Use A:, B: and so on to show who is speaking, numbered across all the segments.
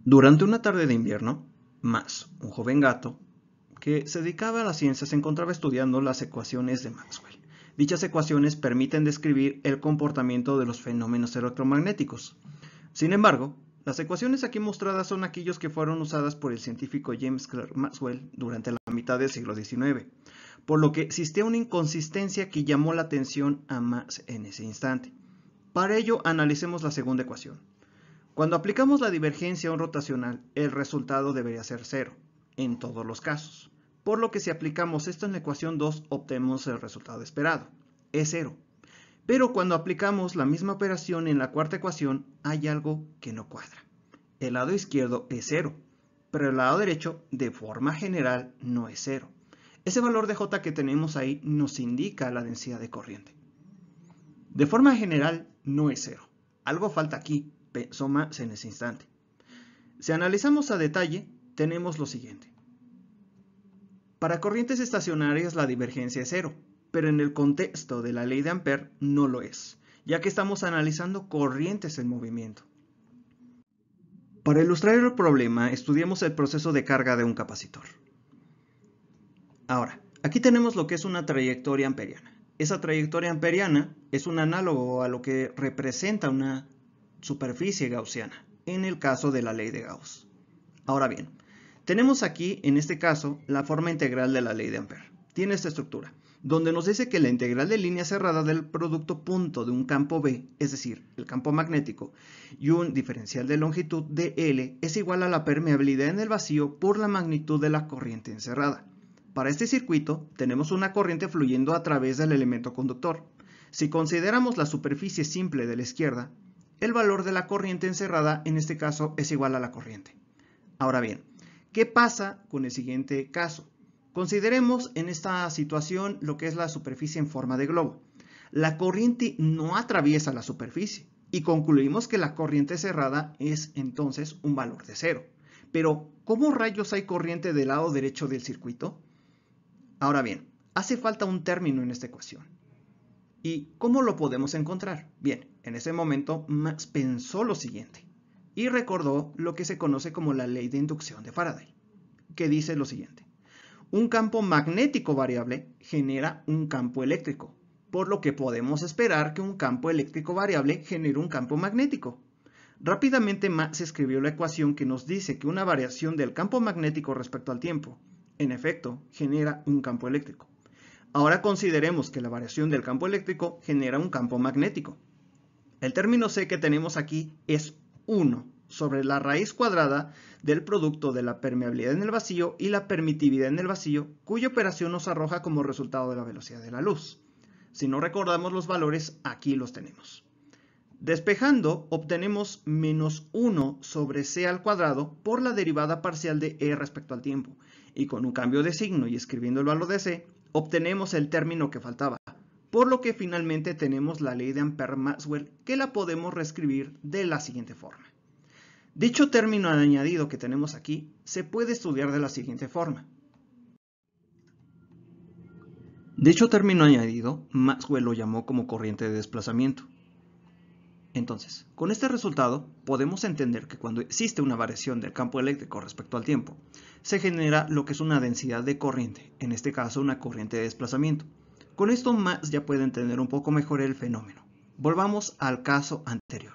A: Durante una tarde de invierno, Max, un joven gato que se dedicaba a la ciencia, se encontraba estudiando las ecuaciones de Maxwell. Dichas ecuaciones permiten describir el comportamiento de los fenómenos electromagnéticos. Sin embargo, las ecuaciones aquí mostradas son aquellas que fueron usadas por el científico James Clerk Maxwell durante la mitad del siglo XIX, por lo que existía una inconsistencia que llamó la atención a Max en ese instante. Para ello, analicemos la segunda ecuación. Cuando aplicamos la divergencia a un rotacional, el resultado debería ser cero, en todos los casos. Por lo que si aplicamos esto en la ecuación 2, obtenemos el resultado esperado, es cero. Pero cuando aplicamos la misma operación en la cuarta ecuación, hay algo que no cuadra. El lado izquierdo es cero, pero el lado derecho, de forma general, no es cero. Ese valor de J que tenemos ahí nos indica la densidad de corriente. De forma general, no es cero. Algo falta aquí, pensó Max en ese instante. Si analizamos a detalle, tenemos lo siguiente. Para corrientes estacionarias la divergencia es cero, pero en el contexto de la ley de Ampère no lo es, ya que estamos analizando corrientes en movimiento. Para ilustrar el problema, estudiemos el proceso de carga de un capacitor. Ahora, aquí tenemos lo que es una trayectoria amperiana. Esa trayectoria amperiana es un análogo a lo que representa una superficie gaussiana, en el caso de la ley de Gauss. Ahora bien, tenemos aquí, en este caso, la forma integral de la ley de Ampère. Tiene esta estructura, donde nos dice que la integral de línea cerrada del producto punto de un campo B, es decir, el campo magnético, y un diferencial de longitud dl es igual a la permeabilidad en el vacío por la magnitud de la corriente encerrada. Para este circuito, tenemos una corriente fluyendo a través del elemento conductor. Si consideramos la superficie simple de la izquierda, el valor de la corriente encerrada en este caso es igual a la corriente. Ahora bien, ¿qué pasa con el siguiente caso? Consideremos en esta situación lo que es la superficie en forma de globo. La corriente no atraviesa la superficie y concluimos que la corriente cerrada es entonces un valor de cero. Pero, ¿cómo rayos hay corriente del lado derecho del circuito? Ahora bien, hace falta un término en esta ecuación. ¿Y cómo lo podemos encontrar? Bien, en ese momento Max pensó lo siguiente y recordó lo que se conoce como la ley de inducción de Faraday, que dice lo siguiente. Un campo magnético variable genera un campo eléctrico, por lo que podemos esperar que un campo eléctrico variable genere un campo magnético. Rápidamente Max escribió la ecuación que nos dice que una variación del campo magnético respecto al tiempo, en efecto, genera un campo eléctrico. Ahora consideremos que la variación del campo eléctrico genera un campo magnético. El término C que tenemos aquí es 1 sobre la raíz cuadrada del producto de la permeabilidad en el vacío y la permitividad en el vacío, cuya operación nos arroja como resultado de la velocidad de la luz. Si no recordamos los valores, aquí los tenemos. Despejando, obtenemos menos 1 sobre c al cuadrado por la derivada parcial de e respecto al tiempo. Y con un cambio de signo y escribiendo el valor de c, obtenemos el término que faltaba. Por lo que finalmente tenemos la ley de Ampère-Maxwell, que la podemos reescribir de la siguiente forma. Dicho término añadido que tenemos aquí se puede estudiar de la siguiente forma. Dicho término añadido, Maxwell lo llamó como corriente de desplazamiento. Entonces, con este resultado, podemos entender que cuando existe una variación del campo eléctrico respecto al tiempo, se genera lo que es una densidad de corriente, en este caso una corriente de desplazamiento. Con esto Max ya puede entender un poco mejor el fenómeno. Volvamos al caso anterior.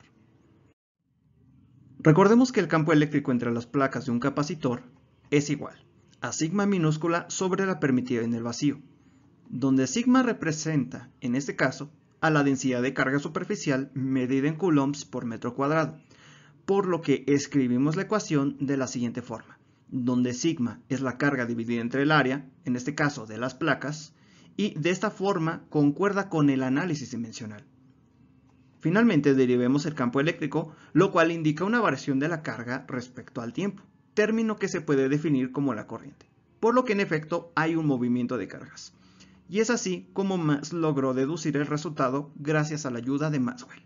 A: Recordemos que el campo eléctrico entre las placas de un capacitor es igual a sigma minúscula sobre la permitida en el vacío, donde sigma representa, en este caso, a la densidad de carga superficial medida en coulombs por metro cuadrado, por lo que escribimos la ecuación de la siguiente forma, donde sigma es la carga dividida entre el área, en este caso de las placas, y de esta forma concuerda con el análisis dimensional. Finalmente derivemos el campo eléctrico, lo cual indica una variación de la carga respecto al tiempo, término que se puede definir como la corriente, por lo que en efecto hay un movimiento de cargas. Y es así como Max logró deducir el resultado gracias a la ayuda de Maxwell.